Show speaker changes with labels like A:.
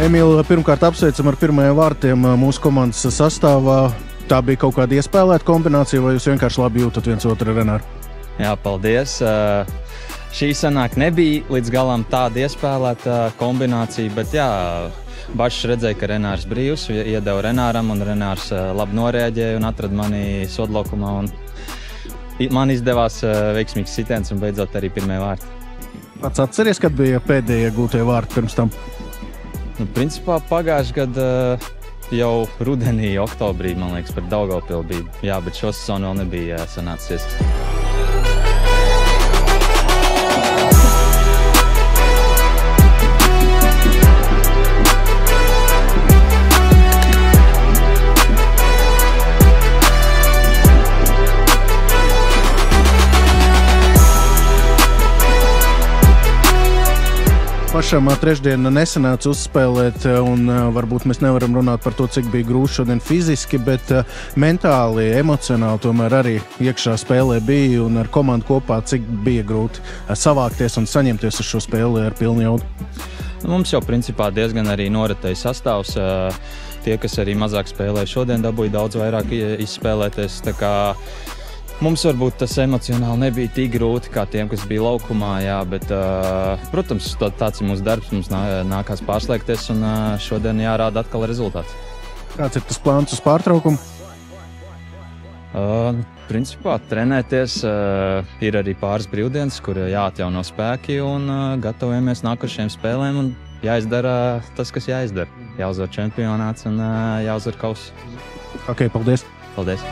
A: Emīl, pirmkārt apsveicam ar pirmajiem vārtiem mūsu komandas sastāvā. Tā bija kaut kāda iespēlēta kombinācija, vai jūs vienkārši labi jūtat viens otru ar Renāru?
B: Jā, paldies. Šī sanāk nebija līdz galam tāda iespēlēta kombinācija, bet jā, Bašs redzēja, ka Renārs brīvs, iedeva Renāram, un Renārs labi noreaģēja un atrada mani sodlaukumā. Man izdevās veiksmīgs sitiens un beidzot arī pirmie vārti.
A: Pats atceries, kad bija pēdējie gūtie vārti pirms tam?
B: Principā pagājuši gadu jau rudenī, oktobrī, man liekas, par Daugavpilu bija. Jā, bet šo sezonu vēl nebija sanācies.
A: Pašam trešdien nesanāca uzspēlēt, un varbūt mēs nevaram runāt par to, cik bija grūti šodien fiziski, bet mentāli, emocionāli tomēr arī iekšā spēlē bija, un ar komandu kopā cik bija grūti savākties un saņemties uz šo spēli ar pilnu jaudu.
B: Mums jau principā diezgan arī noritēja sastāvs. Tie, kas arī mazāk spēlēja šodien, dabūja daudz vairāk izspēlēties. Tā kā mums varbūt tas emocionāli nebija tik grūti kā tiem, kas bija laukumā, jā, bet, protams, tāds ir mūsu darbs, mums nākās pārslēgties un šodien jārāda atkal rezultāts.
A: Kāds ir tas plāns uz pārtraukumu?
B: Principā trenēties, ir arī pāris brīvdienas, kur jāatjauno spēki un gatavojamies nākošajiem spēlēm un jāizdara tas, kas jāizdara. Jāuzvar čempionāts un jāuzvar kauss.
A: Ok, paldies!
B: Paldies!